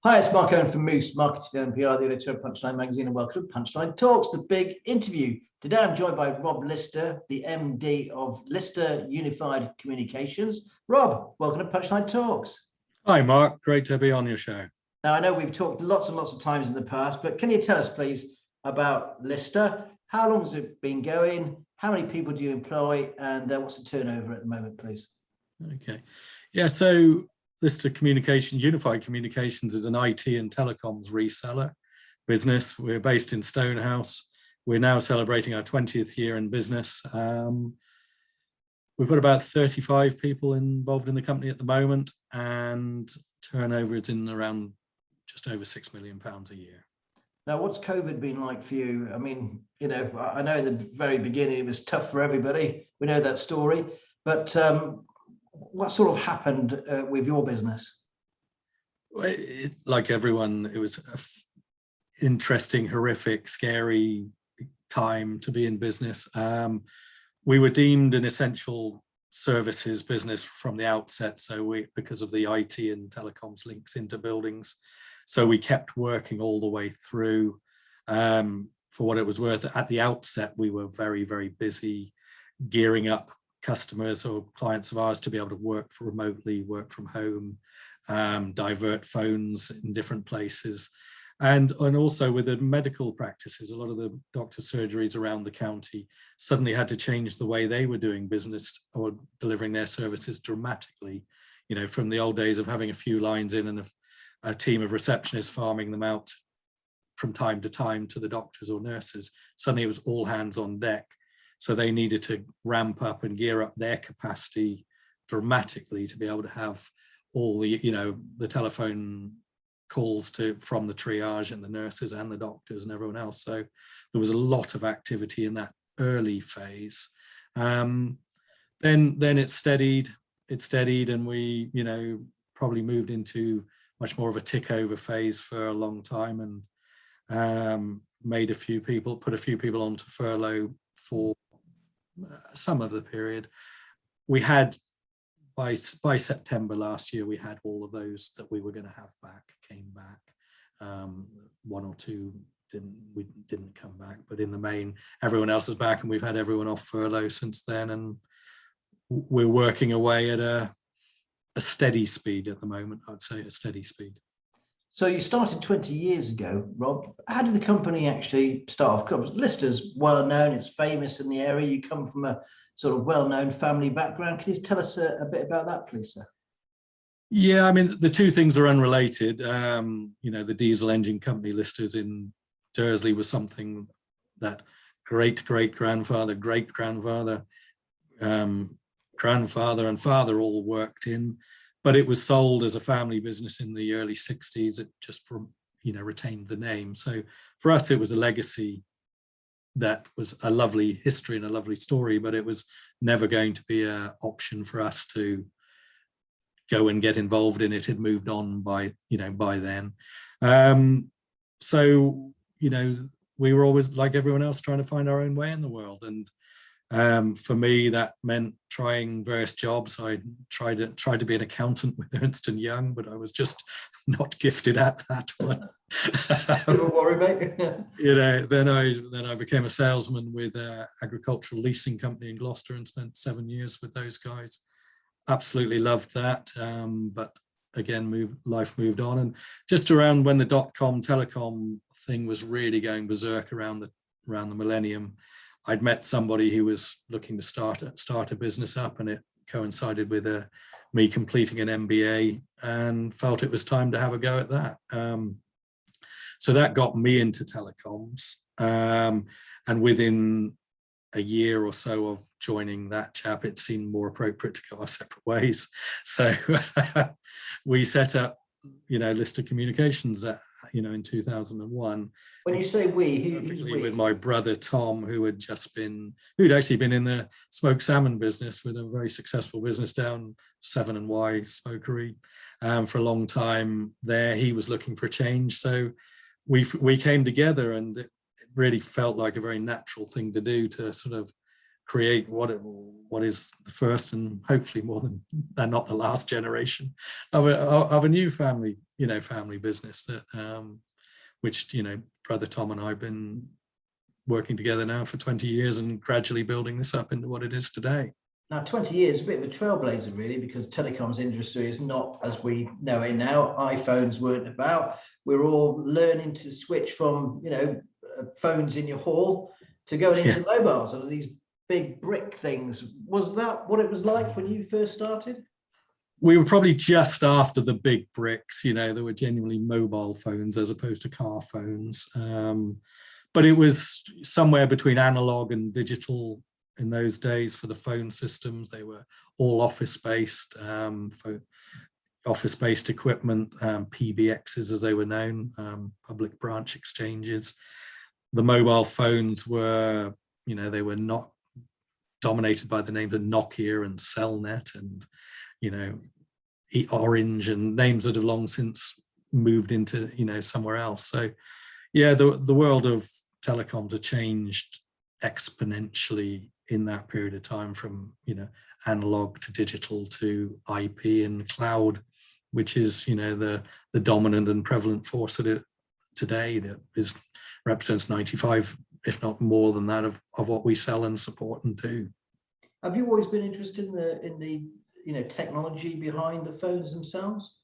Hi, it's Mark Owen from Moose, Marketing and PR, the editor of Punchline Magazine, and welcome to Punchline Talks, the big interview. Today I'm joined by Rob Lister, the MD of Lister Unified Communications. Rob, welcome to Punchline Talks. Hi, Mark. Great to be on your show. Now, I know we've talked lots and lots of times in the past, but can you tell us, please, about Lister? How long has it been going? How many people do you employ? And what's the turnover at the moment, please? Okay. Yeah, so Lister Unified Communications is an IT and telecoms reseller business. We're based in Stonehouse. We're now celebrating our 20th year in business. We've got about 35 people involved in the company at the moment, and turnover is in around just over £6 million a year. Now, what's COVID been like for you? I mean, I know in the very beginning it was tough for everybody. We know that story, but what sort of happened with your business? Like everyone, it was an interesting, horrific, scary time to be in business. We were deemed an essential services business from the outset, because of the IT and telecoms links into buildings. So we kept working all the way through. For what it was worth, at the outset, we were very, very busy gearing up customers or clients of ours to be able to work remotely, work from home, divert phones in different places. And also with the medical practices, a lot of the doctor surgeries around the county suddenly had to change the way they were doing business or delivering their services dramatically. From the old days of having a few lines in and a team of receptionists farming them out from time to time to the doctors or nurses, suddenly it was all hands on deck. So they needed to ramp up and gear up their capacity dramatically to be able to have all the, the telephone calls from the triage and the nurses and the doctors and everyone else. So there was a lot of activity in that early phase. Then it steadied, and we, probably moved into much more of a tick over phase for a long time, and put a few people onto furlough for some of the period. We had by September last year, we had all of those that we were going to have back came back. One or two didn't come back, but in the main, everyone else is back, and we've had everyone off furlough since then, and we're working away at a steady speed at the moment. I'd say a steady speed. So you started 20 years ago, Rob. How did the company actually start off? Because Lister's well known, it's famous in the area. You come from a sort of well-known family background. Can you tell us a bit about that, please, sir? Yeah, I mean, the two things are unrelated. The diesel engine company Lister's in Dursley was something that great-great-grandfather, great-grandfather, grandfather and father all worked in. But it was sold as a family business in the early 60s. It just, retained the name. So for us, it was a legacy that was a lovely history and a lovely story, but it was never going to be an option for us to go and get involved in it. It moved on by then. So, we were always, like everyone else, trying to find our own way in the world. And for me, that meant trying various jobs. I tried to be an accountant with Ernst & Young, but I was just not gifted at that one. Don't worry, mate. Then I became a salesman with an agricultural leasing company in Gloucester and spent 7 years with those guys. Absolutely loved that, but again, life moved on. And just around when the dot-com telecom thing was really going berserk around the millennium, I'd met somebody who was looking to start a business up, and it coincided with me completing an MBA, and felt it was time to have a go at that. So that got me into telecoms, and within a year or so of joining that chap, it seemed more appropriate to go our separate ways. So we set up, Lister Communications in 2001. When you say who's we? With my brother Tom, who'd actually been in the smoked salmon business with a very successful business down 7 & Y Smokery for a long time there. He was looking for a change, so we came together, and it really felt like a very natural thing to do, to sort of create what is the first and hopefully more than not the last generation of a new family business that which brother Tom and I have been working together now for 20 years and gradually building this up into what it is today. Now, 20 years, a bit of a trailblazer, really, because telecoms industry is not as we know it now. iPhones weren't about. We're all learning to switch from, phones in your hall to going into mobiles, or these big brick things. Was that what it was like when you first started? We were probably just after the big bricks, there were genuinely mobile phones as opposed to car phones. But it was somewhere between analog and digital in those days for the phone systems. They were all office-based equipment, PBXs as they were known, public branch exchanges. The mobile phones were, they were not dominated by the names of Nokia and Cellnet and, Orange and names that have long since moved into, somewhere else. So yeah, the world of telecoms have changed exponentially in that period of time, from analog to digital to IP and cloud, which is the dominant and prevalent force today that represents 95, if not more than that, of what we sell and support and do. Have you always been interested in the technology behind the phones themselves?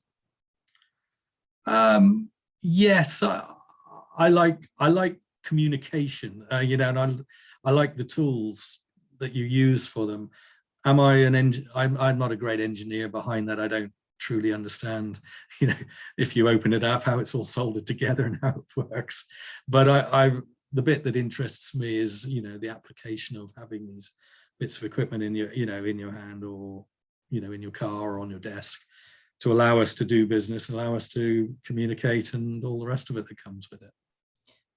Yes, I like communication, and I like the tools that you use for them. I'm not a great engineer behind that. I don't truly understand, if you open it up, how it's all soldered together and how it works. But the bit that interests me is, the application of having these bits of equipment in your, in your hand, or, in your car or on your desk, to allow us to do business, allow us to communicate, and all the rest of it that comes with it.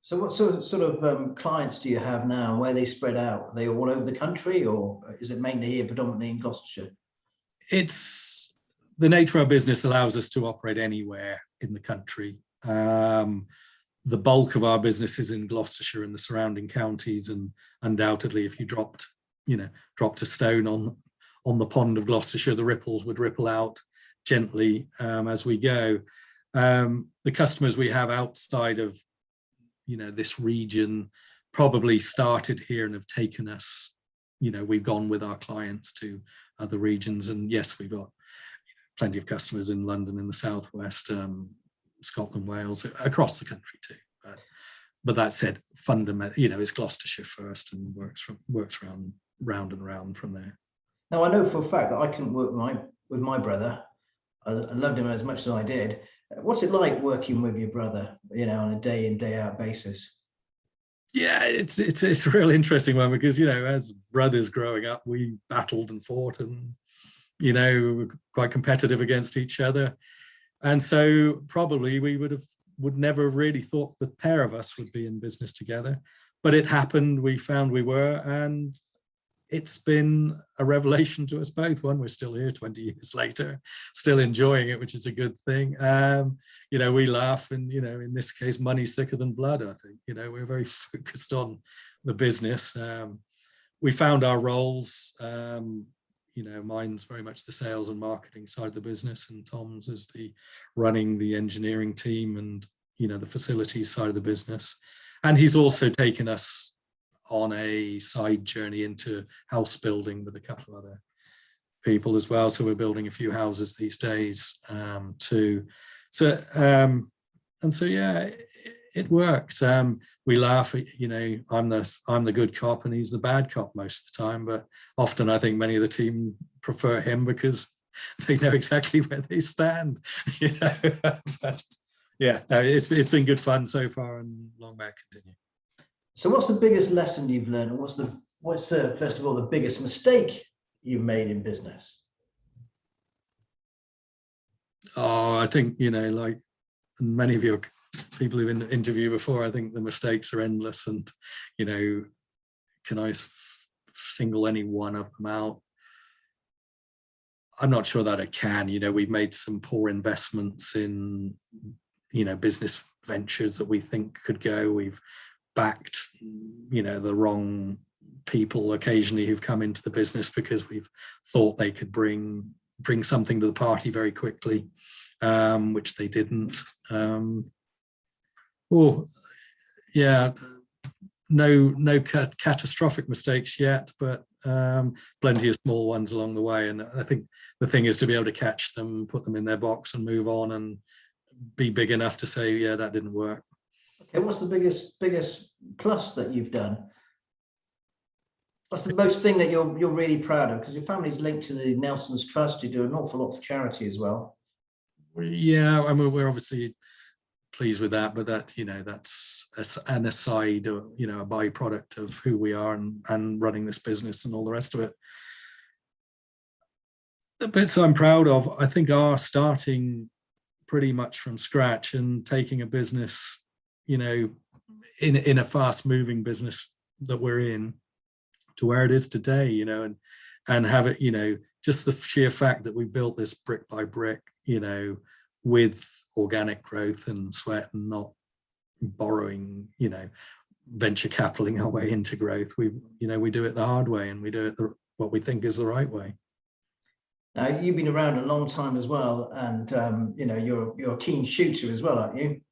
So what sort of clients do you have now? Where are they spread out? Are they all over the country, or is it mainly here, predominantly in Gloucestershire? It's the nature of our business allows us to operate anywhere in the country. The bulk of our business is in Gloucestershire and the surrounding counties, and undoubtedly, if you dropped a stone on the pond of Gloucestershire, the ripples would ripple out gently as we go. The customers we have outside of this region probably started here and have taken us, we've gone with our clients to other regions. And yes, we've got plenty of customers in London, in the southwest, Scotland, Wales, across the country too. But that said, fundamentally, it's Gloucestershire first, and works round and round from there. Now, I know for a fact that I couldn't work with my brother. I loved him as much as I did. What's it like working with your brother, on a day in, day out basis? Yeah, it's a real interesting one, because, as brothers growing up, we battled and fought, and, we were quite competitive against each other. And so probably we would never have really thought the pair of us would be in business together. But it happened, we found we were, and it's been a revelation to us both. One, we're still here 20 years later, still enjoying it, which is a good thing. We laugh, and, in this case, money's thicker than blood, I think. We're very focused on the business. We found our roles. Mine's very much the sales and marketing side of the business, and Tom's is running the engineering team and, the facilities side of the business. And he's also taken us on a side journey into house building with a couple of other people as well. So we're building a few houses these days too. So yeah, it works. We laugh. I'm the good cop and he's the bad cop most of the time. But often I think many of the team prefer him because they know exactly where they stand. But yeah, no, it's been good fun so far, and long may it continue. So what's the biggest lesson you've learned? And what's first of all, the biggest mistake you've made in business? Oh, I think, like many of your people who've been interviewed before, I think the mistakes are endless. And, can I single any one of them out? I'm not sure that I can. We've made some poor investments in, business ventures that we think could go. We've backed, the wrong people occasionally who've come into the business because we've thought they could bring something to the party very quickly, which they didn't. No catastrophic mistakes yet, but plenty of small ones along the way. And I think the thing is to be able to catch them, put them in their box and move on, and be big enough to say, yeah, that didn't work. Okay, what's the biggest plus that you've done? What's the most thing that you're really proud of? Because your family's linked to the Nelson's Trust. You do an awful lot for charity as well. Yeah, I mean, we're obviously pleased with that, but that, that's an aside, or a byproduct of who we are and running this business and all the rest of it. The bits I'm proud of, I think, are starting pretty much from scratch and taking a business, in a fast moving business that we're in, to where it is today, and have it, just the sheer fact that we built this brick by brick, with organic growth and sweat, and not borrowing, venture capitaling our way into growth. We do it the hard way, and we do it what we think is the right way. Now, you've been around a long time as well, and you're a keen shooter as well, aren't you?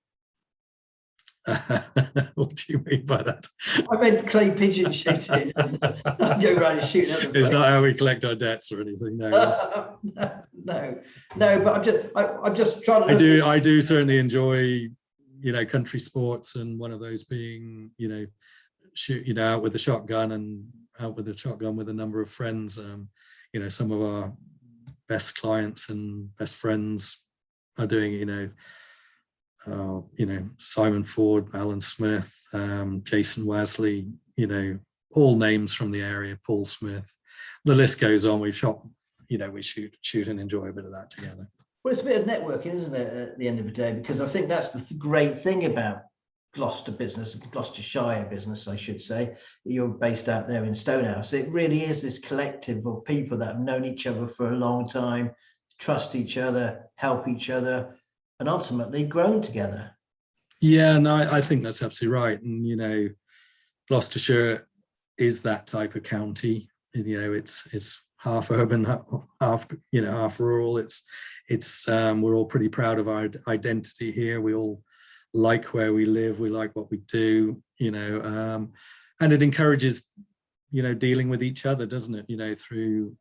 What do you mean by that? I meant clay pigeon shooting. Go around and shoot. It's not how we collect our debts or anything. No. No. But I'm just trying to. I do certainly enjoy, country sports, and one of those being, shoot, out with the shotgun with a number of friends. Some of our best clients and best friends are doing, Simon Ford, Alan Smith, Jason Wesley, all names from the area, Paul Smith. The list goes on. We've shot, we shoot and enjoy a bit of that together. Well, it's a bit of networking, isn't it, at the end of the day? Because I think that's the great thing about Gloucestershire business, I should say. You're based out there in Stonehouse. It really is this collective of people that have known each other for a long time, trust each other, help each other, and ultimately grown together. Yeah, no, I think that's absolutely right. And Gloucestershire is that type of county. It's half urban, half rural. It's we're all pretty proud of our identity here. We all like where we live. We like what we do. And it encourages dealing with each other, doesn't it? Through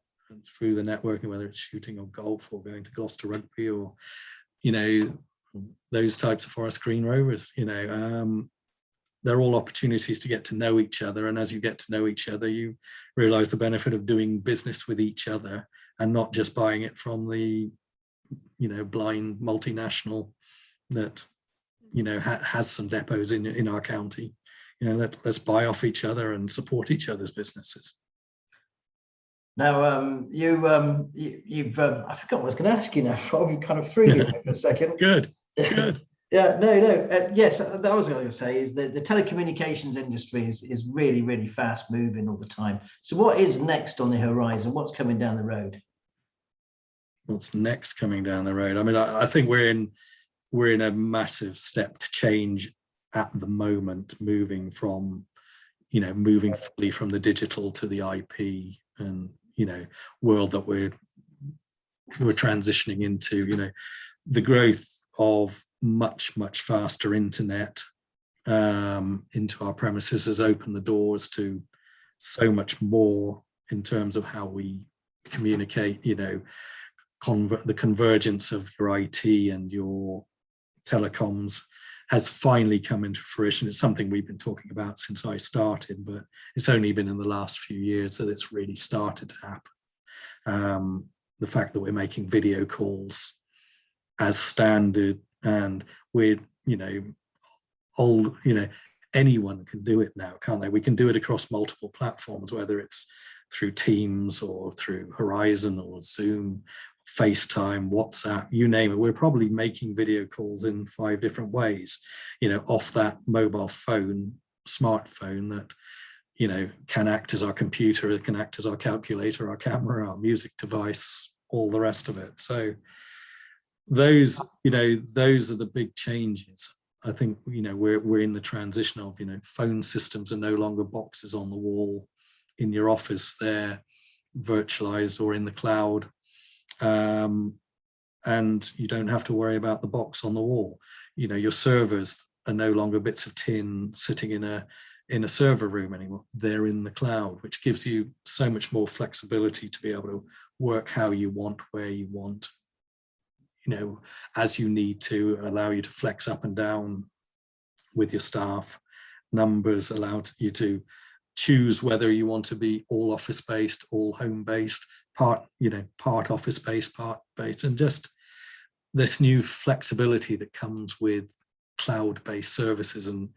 the networking, whether it's shooting or golf or going to Gloucester Rugby or those types of Forest Green Rovers, they're all opportunities to get to know each other. And as you get to know each other, you realize the benefit of doing business with each other and not just buying it from the, blind multinational that, has some depots in our county. Let's buy off each other and support each other's businesses. Now, you've I forgot what I was going to ask you now. You kind of threw me for a second. Good. Yeah, no. Yes, that was what I was going to say, is that the telecommunications industry is really, really fast moving all the time. So what is next on the horizon? What's coming down the road? What's next coming down the road? I mean, I think we're in a massive step change at the moment, moving fully from the digital to the IP and world that we're transitioning into. The growth of much faster internet into our premises has opened the doors to so much more in terms of how we communicate. The convergence of your IT and your telecoms has finally come into fruition. It's something we've been talking about since I started, but it's only been in the last few years that it's really started to happen. The fact that we're making video calls as standard, and we're, anyone can do it now, can't they? We can do it across multiple platforms, whether it's through Teams or through Horizon or Zoom, FaceTime, WhatsApp, you name it. We're probably making video calls in 5 different ways, off that mobile phone, smartphone that, can act as our computer, it can act as our calculator, our camera, our music device, all the rest of it. So those are the big changes. I think, we're in the transition of, phone systems are no longer boxes on the wall in your office, they're virtualized or in the cloud. And you don't have to worry about the box on the wall. You know, your servers are no longer bits of tin sitting in a server room anymore. They're in the cloud, which gives you so much more flexibility to be able to work how you want, where you want, you know, as you need to, allow you to flex up and down with your staff. Numbers allow you to choose whether you want to be all office based, all home based, part office based, part based, and just this new flexibility that comes with cloud based services and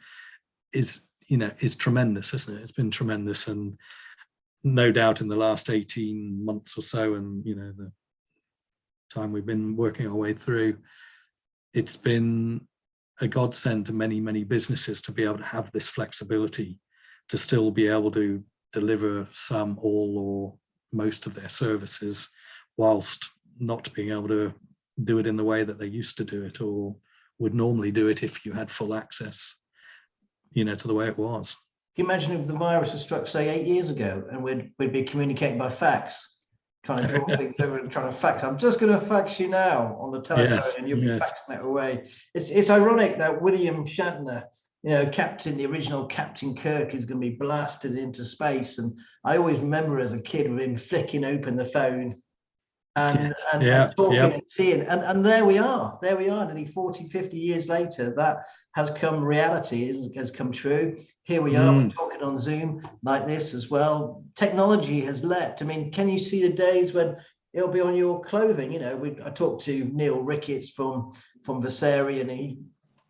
is tremendous, isn't it? It's been tremendous, and no doubt in the last 18 months or so, and you know, the time we've been working our way through, it's been a godsend to many, many businesses to be able to have this flexibility, to still be able to deliver some, all, or most of their services, whilst not being able to do it in the way that they used to do it, or would normally do it if you had full access, you know, to the way it was. Can you imagine if the virus had struck, say, 8 years ago, and we'd be communicating by fax, trying to draw things over and trying to fax? I'm just going to fax you now on the telephone, Yes, and you'll be yes. faxing it away. It's ironic that William Shatner, you know, the original Captain Kirk, is going to be blasted into space. And I always remember as a kid with him flicking open the phone and talking and seeing. And there we are, nearly 40, 50 years later, that has come reality, has come true. Here we are, we're talking on Zoom like this as well. Technology has leapt. I mean, can you see the days when it'll be on your clothing? You know, I talked to Neil Ricketts from Vasari, and he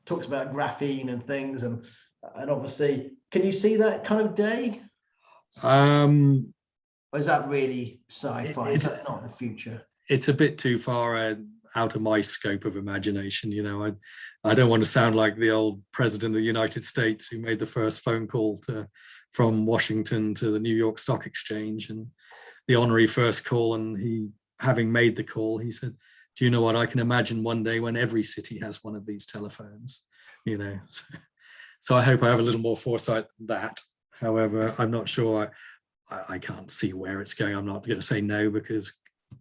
talks about graphene and things, and obviously, can you see that kind of day? Or is that really sci-fi? Is that not the future? It's a bit too far out of my scope of imagination. You know, I don't want to sound like the old president of the United States who made the first phone call from Washington to the New York Stock Exchange, and the honorary first call, and he, having made the call, he said, do you know what, I can imagine one day when every city has one of these telephones, you know. So I hope I have a little more foresight than that. However, I'm not sure. I can't see where it's going. I'm not going to say no, because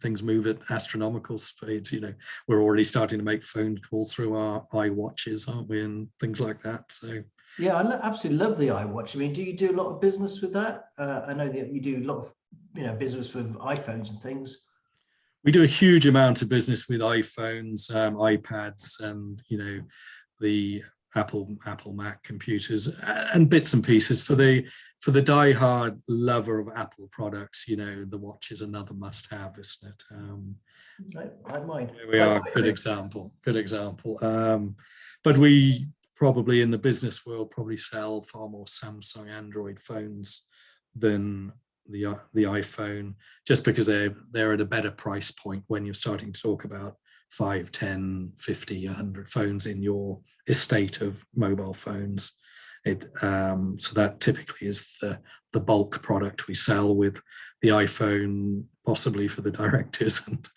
things move at astronomical speeds. You know, we're already starting to make phone calls through our iWatches, aren't we, and things like that. So yeah, I absolutely love the iWatch. I mean, do you do a lot of business with that? I know that you do a lot of, you know, business with iPhones and things. We do a huge amount of business with iPhones, iPads, and you know, the Apple Mac computers, and bits and pieces. For the die-hard lover of Apple products, you know, the watch is another must-have, isn't it? I mind. Here we are. Good example. But we probably, in the business world, probably sell far more Samsung Android phones than the iPhone, just because they're at a better price point when you're starting to talk about 5, 10, 50, 100 phones in your estate of mobile phones. So that typically is the bulk product we sell, with the iPhone possibly for the directors and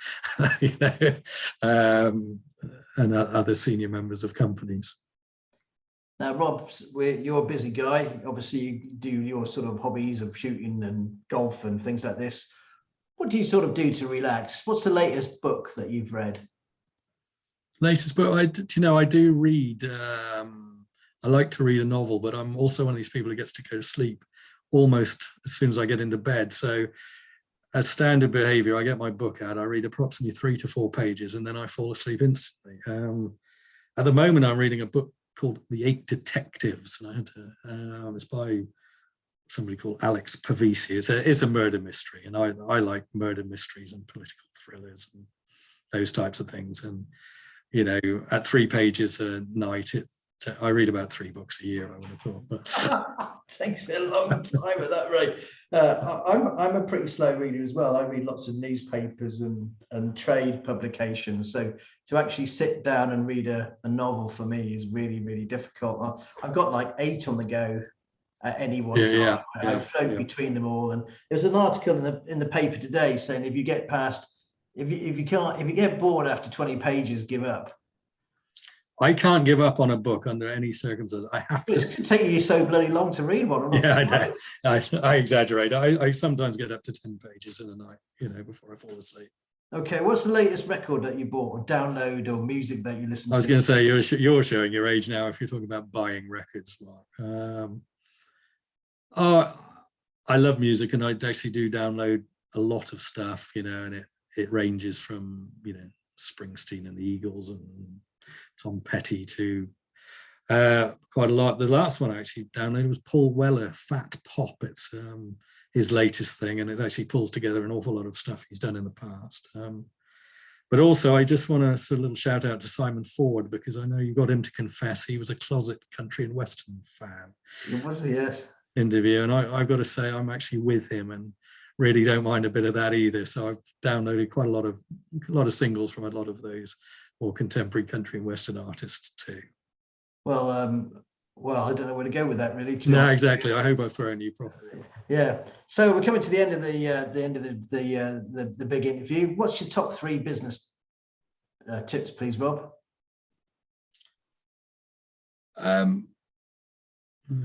you know, and other senior members of companies. Now, Rob, you're a busy guy. Obviously, you do your sort of hobbies of shooting and golf and things like this. What do you sort of do to relax? What's the latest book that you've read? Latest book, I do read. I like to read a novel, but I'm also one of these people who gets to go to sleep almost as soon as I get into bed. So as standard behavior, I get my book out, I read approximately 3 to 4 pages, and then I fall asleep instantly. At the moment, I'm reading a book called The 8 Detectives, and it's by somebody called Alex Pavisi. It's a murder mystery, and I like murder mysteries and political thrillers and those types of things. And you know, at 3 pages a night, I read about 3 books a year, I would have thought. But takes me a long time at that rate. I'm a pretty slow reader as well. I read lots of newspapers and trade publications. So to actually sit down and read a novel for me is really, really difficult. I've got like 8 on the go at any one time. I float between them all. And there's an article in the paper today saying if you get past, if you get bored after 20 pages, give up. I can't give up on a book under any circumstances. I have to. It's taking you so bloody long to read one. Yeah, I know. I exaggerate. I sometimes get up to 10 pages in a night, before I fall asleep. Okay, what's the latest record that you bought or download or music that you listen to? I was going to say, you're showing your age now if you're talking about buying records, Mark. I love music, and I actually do download a lot of stuff, and it ranges from, Springsteen and the Eagles and Tom Petty to quite a lot. The last one I actually downloaded was Paul Weller, Fat Pop. It's his latest thing, and it actually pulls together an awful lot of stuff he's done in the past. But also, I just want to sort of little shout out to Simon Ford, because I know you got him to confess he was a closet country and western fan. Was he? Yes. Interview, and I've got to say I'm actually with him and really don't mind a bit of that either. So I've downloaded quite a lot of singles from a lot of those more contemporary country and western artists too. Well, I don't know where to go with that really. No, exactly. I hope I've thrown you properly. Yeah. So we're coming to the end of the big interview. What's your top 3 business tips, please, Rob?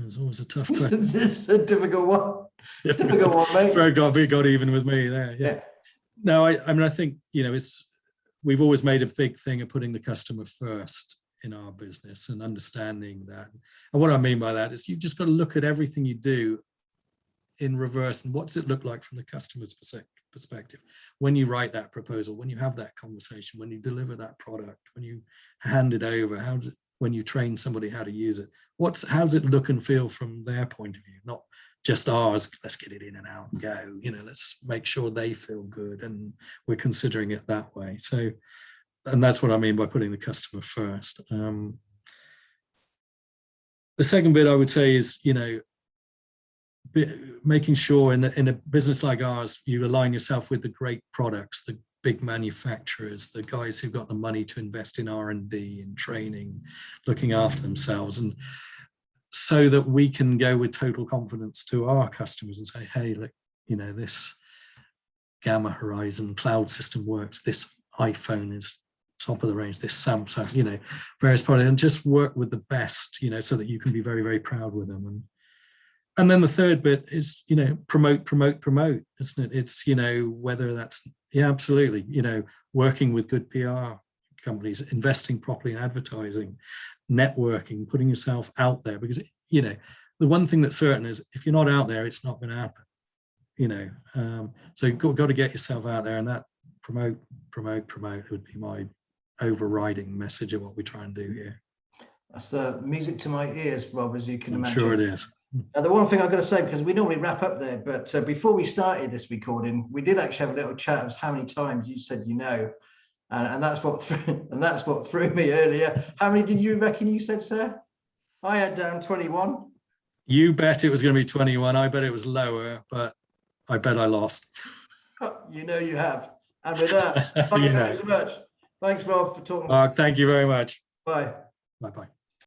It's always a tough question. It's a difficult one. Difficult one, mate. Got even with me there. Yeah. No, I think we've always made a big thing of putting the customer first in our business and understanding that. And what I mean by that is you've just got to look at everything you do in reverse, and what does it look like from the customer's perspective when you write that proposal, when you have that conversation, when you deliver that product, when you hand it over, when you train somebody how to use it, how does it look and feel from their point of view, not just ours. Let's get it in and out and go, let's make sure they feel good, and we're considering it that way. So, and that's what I mean by putting the customer first. The second bit I would say is, making sure in a business like ours, you align yourself with the great products, the big manufacturers, the guys who've got the money to invest in R&D and training, looking after themselves, and so that we can go with total confidence to our customers and say, hey, look, this Gamma Horizon cloud system works, this iPhone is top of the range, this Samsung, various products, and just work with the best, so that you can be very, very proud with them. And then the third bit is, promote, isn't it? It's, whether that's, absolutely, working with good PR companies, investing properly in advertising, networking, putting yourself out there, because, the one thing that's certain is if you're not out there, it's not going to happen, so you've got to get yourself out there, and that promote would be my overriding message of what we try and do here. That's the music to my ears, Rob, as you can imagine. Sure it is. Now, the one thing I've got to say, because we normally wrap up there, but before we started this recording, we did actually have a little chat of how many times you said and that's what threw me earlier. How many did you reckon you said, sir? I had down 21. You bet it was going to be 21. I bet it was lower, but I bet I lost. You have. And with that, thanks so much. Thanks, Rob, for talking. Thank you very much. Bye. Bye-bye.